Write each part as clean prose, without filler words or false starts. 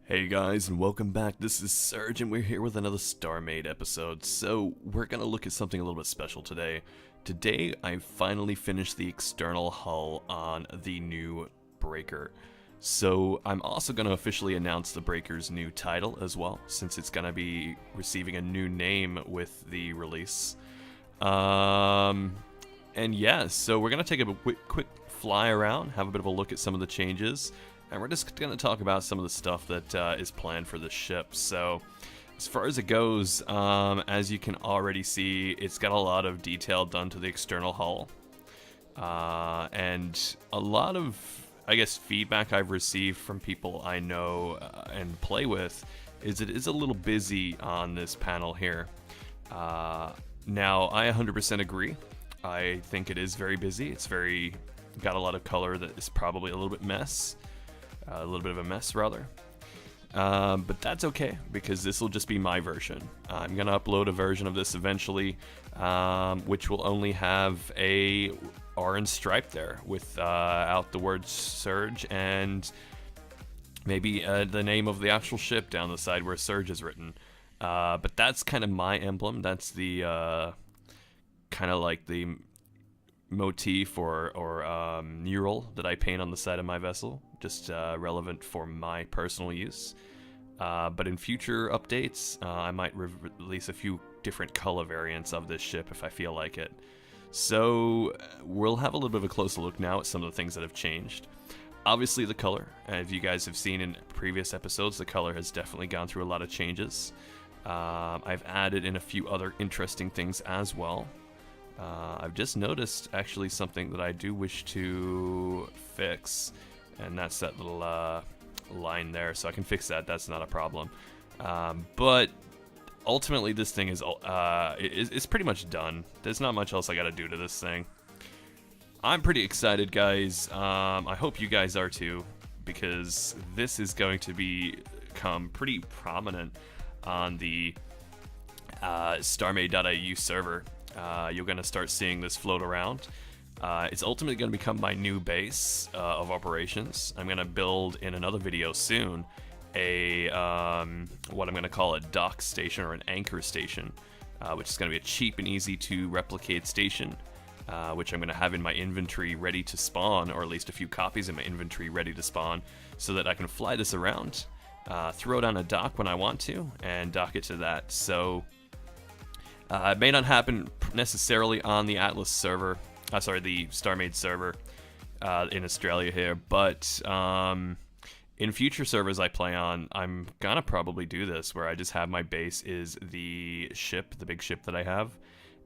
Hey guys, and welcome back. This is Serge, and we're here with another StarMade episode. So, we're gonna look at something a little bit special today. Today, I finally finished the external hull on the new Breaker. So, I'm also gonna officially announce the Breaker's new title as well, since it's gonna be receiving a new name with the release. And yeah, so we're gonna take a quick fly around, have a bit of a look at some of the changes. And we're just going to talk about some of the stuff that is planned for the ship. So, as far as it goes, as you can already see, it's got a lot of detail done to the external hull. And a lot of, I guess, feedback I've received from people I know and play with is it is a little busy on this panel here. Now, I 100% agree. I think it is very busy. It's got a lot of color that is probably a little bit a little bit of a mess, rather. But that's okay, because this will just be my version. I'm going to upload a version of this eventually, which will only have a orange stripe there without the word Surge and maybe the name of the actual ship down the side where Surge is written. But that's kind of my emblem. That's the kind of like the motif or mural that I paint on the side of my vessel, just relevant for my personal use. But in future updates, I might release a few different color variants of this ship if I feel like it. So we'll have a little bit of a closer look now at some of the things that have changed. Obviously the color, as you guys have seen in previous episodes, the color has definitely gone through a lot of changes. I've added in a few other interesting things as well. I've just noticed actually something that I do wish to fix, and that's that little line there. So I can fix that. That's not a problem. But ultimately, this thing is it's pretty much done. There's not much else I got to do to this thing. I'm pretty excited, guys. I hope you guys are too, because this is going to become pretty prominent on the StarMade.eu server. You're going to start seeing this float around. It's ultimately going to become my new base of operations. I'm going to build in another video soon a what I'm going to call a dock station or an anchor station, which is going to be a cheap and easy to replicate station, which I'm going to have in my inventory ready to spawn, or at least a few copies in my inventory ready to spawn, so that I can fly this around, throw it on a dock when I want to, and dock it to that. So it may not happen necessarily on the Atlas server, the StarMade server in Australia here, but in future servers I play on, I'm gonna probably do this, where I just have my base is the ship, the big ship that I have,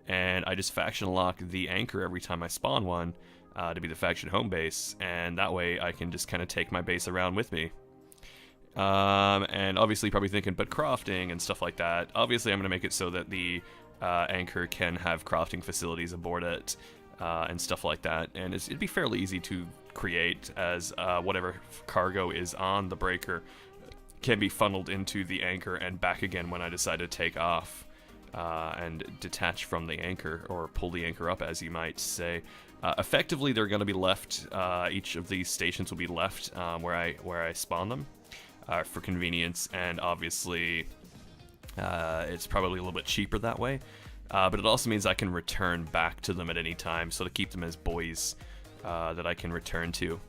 and I just faction lock the anchor every time I spawn one to be the faction home base, and that way I can just kind of take my base around with me. And obviously probably thinking, but crafting and stuff like that, obviously I'm gonna make it so that the anchor can have crafting facilities aboard it and stuff like that, and it'd be fairly easy to create, as whatever cargo is on the Breaker can be funneled into the anchor and back again when I decide to take off and detach from the anchor, or pull the anchor up, as you might say. Effectively, they're going to be left, each of these stations will be left where I spawn them for convenience, and obviously it's probably a little bit cheaper that way, but it also means I can return back to them at any time, so to keep them as boys that I can return to.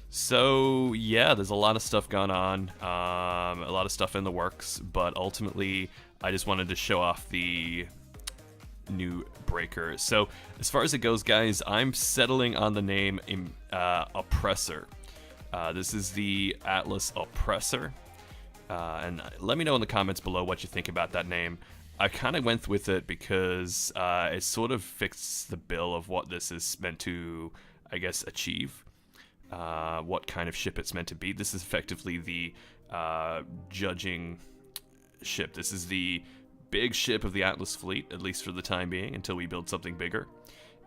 So yeah, there's a lot of stuff going on, a lot of stuff in the works, but ultimately I just wanted to show off the new Breaker. So as far as it goes, guys, I'm settling on the name Oppressor. This is the Atlas Oppressor. And let me know in the comments below what you think about that name. I kind of went with it because it sort of fits the bill of what this is meant to, I guess, achieve. What kind of ship it's meant to be. This is effectively the judging ship. This is the big ship of the Atlas fleet, at least for the time being, until we build something bigger.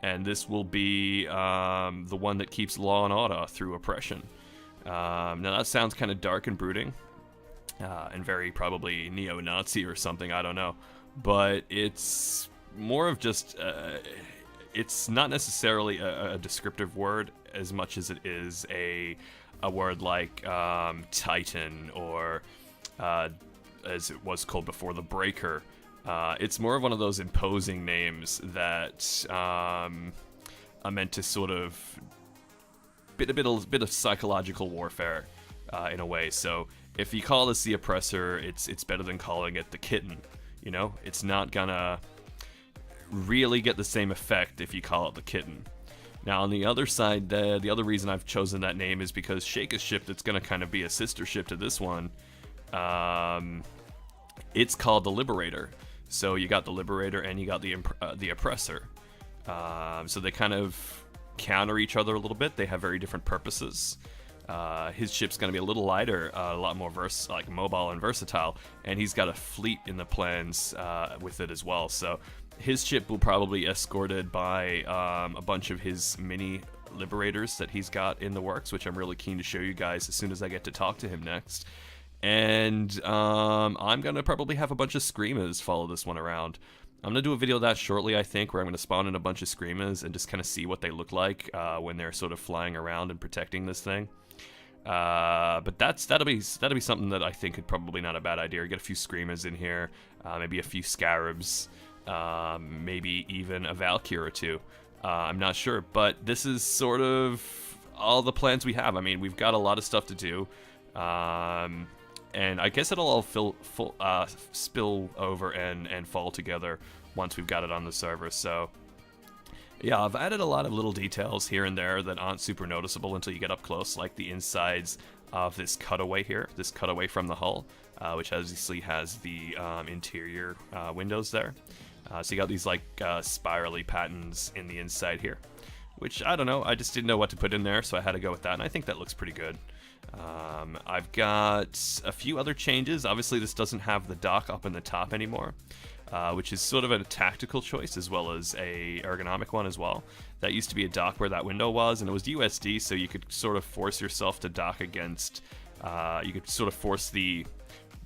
And this will be the one that keeps law and order through oppression. Now that sounds kind of dark and brooding, and very probably neo-Nazi or something, I don't know. But it's more of just, it's not necessarily a descriptive word as much as it is a a word like Titan or, as it was called before, the Breaker. It's more of one of those imposing names that are meant to sort of bit of psychological warfare in a way. So if you call this the Oppressor, it's better than calling it the Kitten. You know, it's not gonna really get the same effect if you call it the Kitten. Now on the other side, the other reason I've chosen that name is because Sheikah's ship that's gonna kind of be a sister ship to this one, it's called the Liberator. So you got the Liberator and you got the Oppressor. So they kind of counter each other a little bit. They have very different purposes. His ship's going to be a little lighter, a lot more mobile and versatile, and he's got a fleet in the plans with it as well. So his ship will probably be escorted by a bunch of his mini Liberators that he's got in the works, which I'm really keen to show you guys as soon as I get to talk to him next. And I'm going to probably have a bunch of Screamers follow this one around. I'm going to do a video of that shortly, I think, where I'm going to spawn in a bunch of Screamers and just kind of see what they look like when they're sort of flying around and protecting this thing. But that'll be something that I think is probably not a bad idea. Get a few Screamers in here, maybe a few Scarabs, maybe even a Valkyrie or two. I'm not sure, but this is sort of all the plans we have. I mean, we've got a lot of stuff to do. And I guess it'll all spill over and fall together once we've got it on the server. So yeah, I've added a lot of little details here and there that aren't super noticeable until you get up close, like the insides of this cutaway here, this cutaway from the hull, which obviously has the interior windows there. So you got these like spirally patterns in the inside here, which I don't know, I just didn't know what to put in there, so I had to go with that, and I think that looks pretty good. I've got a few other changes. Obviously this doesn't have the dock up in the top anymore, which is sort of a tactical choice as well as a ergonomic one as well. That used to be a dock where that window was, and it was USD, so you could sort of force yourself to dock against, you could sort of force the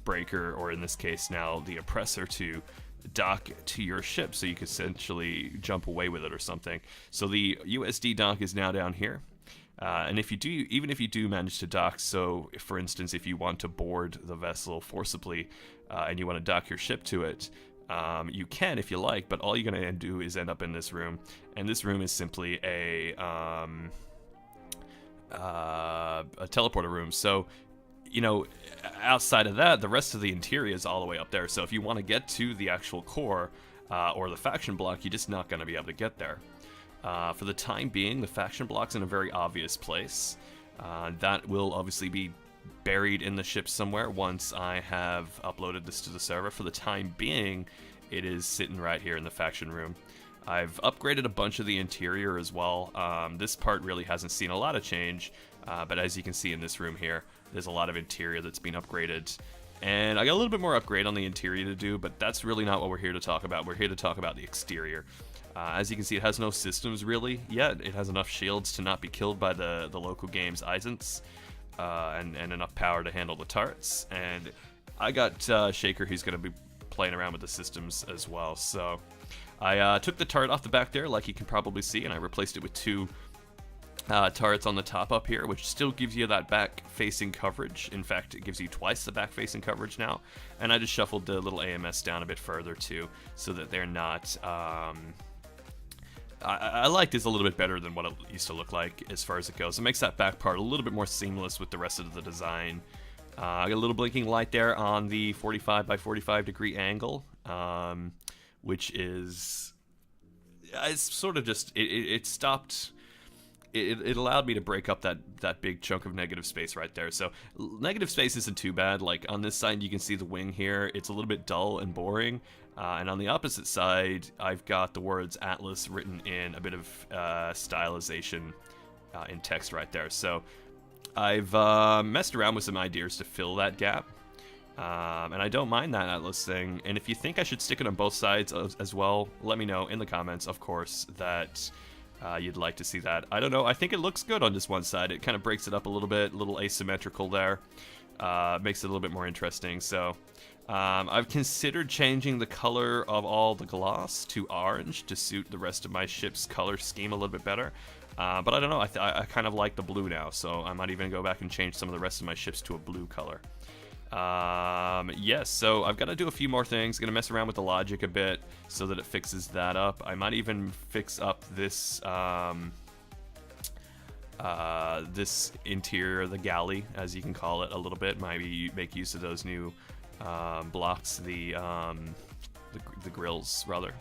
Breaker, or in this case now the Oppressor, to dock to your ship, so you could essentially jump away with it or something. So the USD dock is now down here. And if you do, even if you do manage to dock, so if, for instance, if you want to board the vessel forcibly and you want to dock your ship to it, you can if you like, but all you're going to do is end up in this room, and this room is simply a teleporter room. So, you know, outside of that, the rest of the interior is all the way up there. So if you want to get to the actual core or the faction block, you're just not going to be able to get there. For the time being, the faction block's in a very obvious place. That will obviously be buried in the ship somewhere once I have uploaded this to the server. For the time being, it is sitting right here in the faction room. I've upgraded a bunch of the interior as well. This part really hasn't seen a lot of change, but as you can see in this room here, there's a lot of interior that's been upgraded. And I got a little bit more upgrade on the interior to do, but that's really not what we're here to talk about. We're here to talk about the exterior. As you can see, it has no systems really yet. It has enough shields to not be killed by the local game's Isents, and enough power to handle the turrets. And I got Shaker, who's going to be playing around with the systems as well. So I took the turret off the back there, like you can probably see, and I replaced it with two turrets on the top up here, which still gives you that back-facing coverage. In fact, it gives you twice the back-facing coverage now. And I just shuffled the little AMS down a bit further too, so that they're not... I like this a little bit better than what it used to look like as far as it goes. It makes that back part a little bit more seamless with the rest of the design. I got a little blinking light there on the 45 by 45 degree angle, which is... It's sort of just... It stopped... It allowed me to break up that big chunk of negative space right there. So negative space isn't too bad. Like on this side, you can see the wing here. It's a little bit dull and boring. And on the opposite side, I've got the words Atlas written in a bit of stylization in text right there. So I've messed around with some ideas to fill that gap. And I don't mind that Atlas thing. And if you think I should stick it on both sides as well, let me know in the comments, of course, that... you'd like to see that. I don't know, I think it looks good on just one side. It kind of breaks it up a little bit, a little asymmetrical there. Makes it a little bit more interesting. So I've considered changing the color of all the gloss to orange to suit the rest of my ship's color scheme a little bit better. But I don't know, I kind of like the blue now, so I might even go back and change some of the rest of my ships to a blue color. Yes, so I've got to do a few more things. Gonna mess around with the logic a bit so that it fixes that up. I might even fix up this this interior, the galley, as you can call it, a little bit. Maybe make use of those new blocks, the grills rather.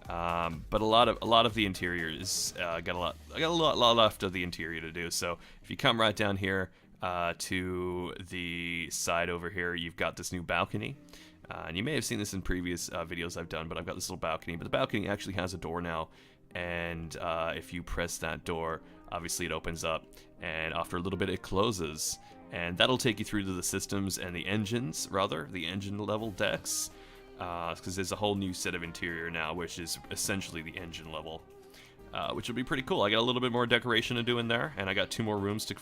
But a lot of the interior is I got a lot left of the interior to do. So if you come right down here to the side over here, you've got this new balcony. And you may have seen this in previous videos I've done, but I've got this little balcony. But the balcony actually has a door now, and if you press that door, obviously it opens up, and after a little bit it closes. And that'll take you through to the systems and the engines, rather, the engine level decks. Because there's a whole new set of interior now, which is essentially the engine level. Which will be pretty cool. I got a little bit more decoration to do in there, and I got 2 more rooms to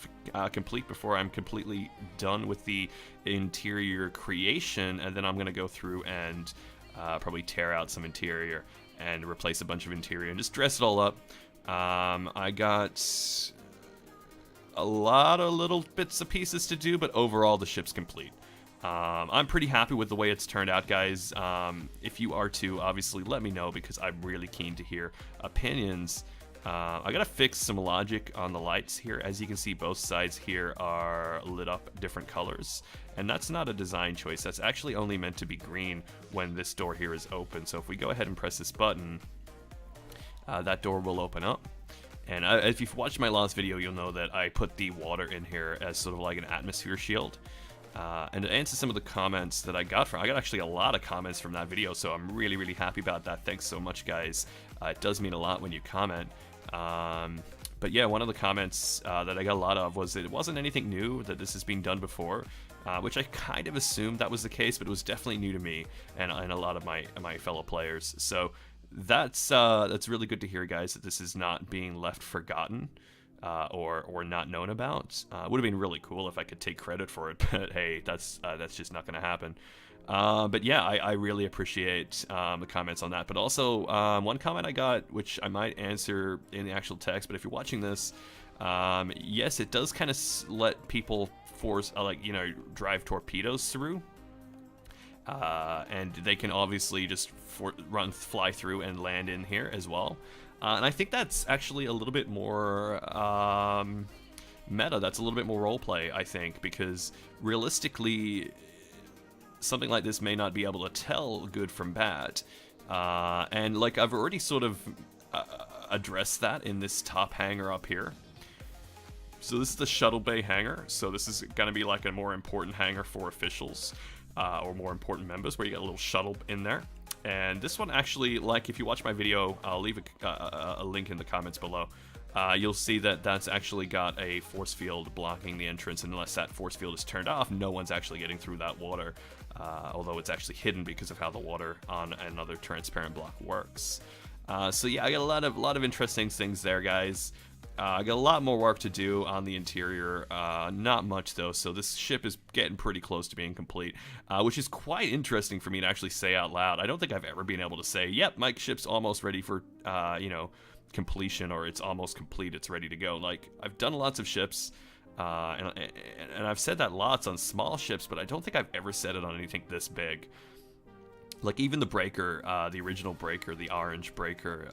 complete before I'm completely done with the interior creation, and then I'm going to go through and probably tear out some interior and replace a bunch of interior and just dress it all up. I got a lot of little bits and pieces to do, but overall the ship's complete. I'm pretty happy with the way it's turned out, guys. If you are too, obviously let me know, because I'm really keen to hear opinions. I gotta fix some logic on the lights here. As you can see, both sides here are lit up different colors, and that's not a design choice. That's actually only meant to be green when this door here is open. So if we go ahead and press this button, that door will open up. And if you've watched my last video, you'll know that I put the water in here as sort of like an atmosphere shield. And to answer some of the comments that I got actually a lot of comments from that video, so I'm really, really happy about that. Thanks so much, guys. It does mean a lot when you comment. But yeah, one of the comments that I got a lot of was that it wasn't anything new, that this has been done before, which I kind of assumed that was the case, but it was definitely new to me and a lot of my fellow players. So that's really good to hear, guys, that this is not being left forgotten. Or not known about. Would have been really cool if I could take credit for it, but hey, that's just not going to happen. But yeah, I really appreciate the comments on that. But also, one comment I got, which I might answer in the actual text, but if you're watching this, yes, it does kind of let people force, drive torpedoes through. And they can obviously just fly through and land in here as well. And I think that's actually a little bit more meta. That's a little bit more roleplay, I think, because realistically, something like this may not be able to tell good from bad. And like I've already sort of addressed that in this top hangar up here. So this is the shuttle bay hangar. So this is going to be like a more important hangar for officials or more important members, where you got a little shuttle in there. And this one actually, like, if you watch my video, I'll leave a link in the comments below. You'll see that that's actually got a force field blocking the entrance, and unless that force field is turned off, no one's actually getting through that water. Although it's actually hidden because of how the water on another transparent block works. So yeah, I got a lot of interesting things there, guys. I got a lot more work to do on the interior, not much though, so this ship is getting pretty close to being complete, which is quite interesting for me to actually say out loud. I don't think I've ever been able to say, yep, my ship's almost ready for, completion, or it's almost complete, it's ready to go. Like, I've done lots of ships, and I've said that lots on small ships, but I don't think I've ever said it on anything this big. Like, even the breaker, the original breaker, the orange breaker,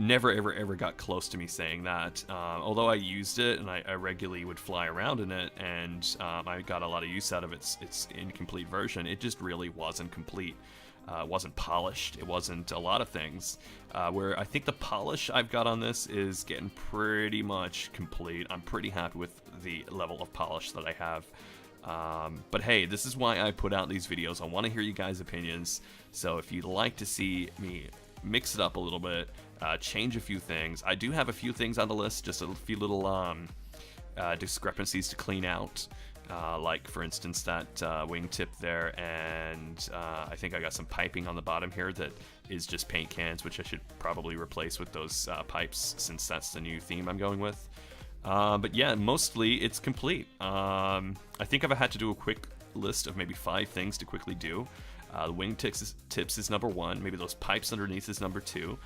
never ever got close to me saying that. Although I used it and I regularly would fly around in it, and I got a lot of use out of its incomplete version. It just really wasn't complete. It wasn't polished. It wasn't a lot of things. Where I think the polish I've got on this is getting pretty much complete. I'm pretty happy with the level of polish that I have. But hey, this is why I put out these videos. I want to hear you guys' opinions. So if you'd like to see me mix it up a little bit, change a few things. I do have a few things on the list, just a few little discrepancies to clean out. Like, for instance, that wingtip there, and I think I got some piping on the bottom here that is just paint cans, which I should probably replace with those pipes, since that's the new theme I'm going with. But yeah, mostly it's complete. I think if I had to do a quick list of maybe 5 things to quickly do, The tips is number 1. Maybe those pipes underneath is number 2.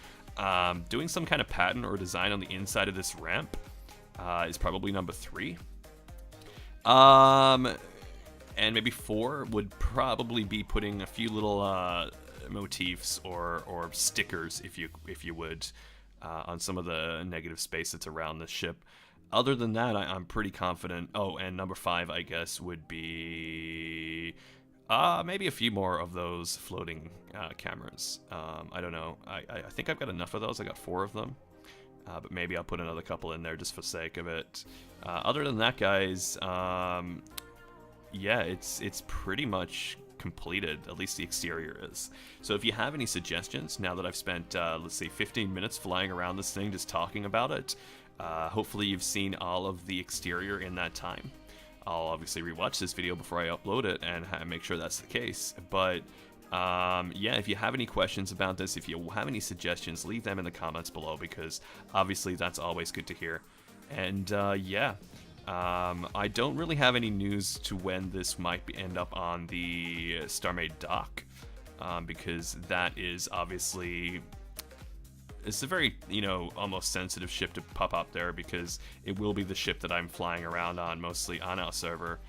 Doing some kind of pattern or design on the inside of this ramp is probably number 3. And maybe 4 would probably be putting a few little motifs or stickers, if you would, on some of the negative space that's around the ship. Other than that, I'm pretty confident. Oh, and number 5, I guess, would be maybe a few more of those floating cameras. I don't know. I think I've got enough of those. I got 4 of them. But maybe I'll put another couple in there just for sake of it. Other than that, guys, yeah, it's pretty much completed. At least the exterior is. So if you have any suggestions, now that I've spent, let's say, 15 minutes flying around this thing just talking about it, hopefully you've seen all of the exterior in that time. I'll obviously rewatch this video before I upload it and make sure that's the case. But yeah, if you have any questions about this, if you have any suggestions, leave them in the comments below, because obviously that's always good to hear. And yeah, I don't really have any news to when this might end up on the StarMade dock, because that is obviously... It's a very, almost sensitive ship to pop up there, because it will be the ship that I'm flying around on, mostly on our server.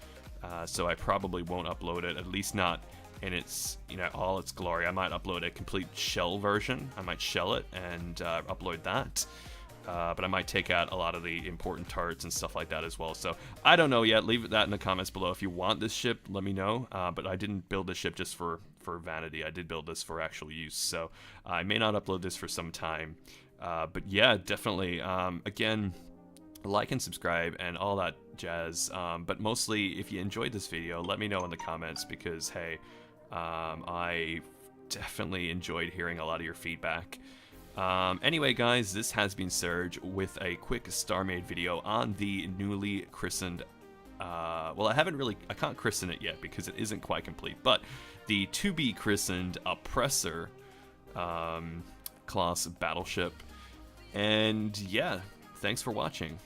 So I probably won't upload it, at least not in its, all its glory. I might upload a complete shell version. I might shell it and upload that. But I might take out a lot of the important turrets and stuff like that as well. So I don't know yet. Leave that in the comments below. If you want this ship, let me know. But I didn't build this ship just for vanity. I did build this for actual use. So I may not upload this for some time. But yeah, definitely. Again, like and subscribe and all that jazz. But mostly, if you enjoyed this video, let me know in the comments, because hey, I definitely enjoyed hearing a lot of your feedback. Anyway, guys, this has been Serge with a quick StarMade video on the newly christened, well, I can't christen it yet because it isn't quite complete, but the to-be christened Oppressor class battleship. And yeah, thanks for watching.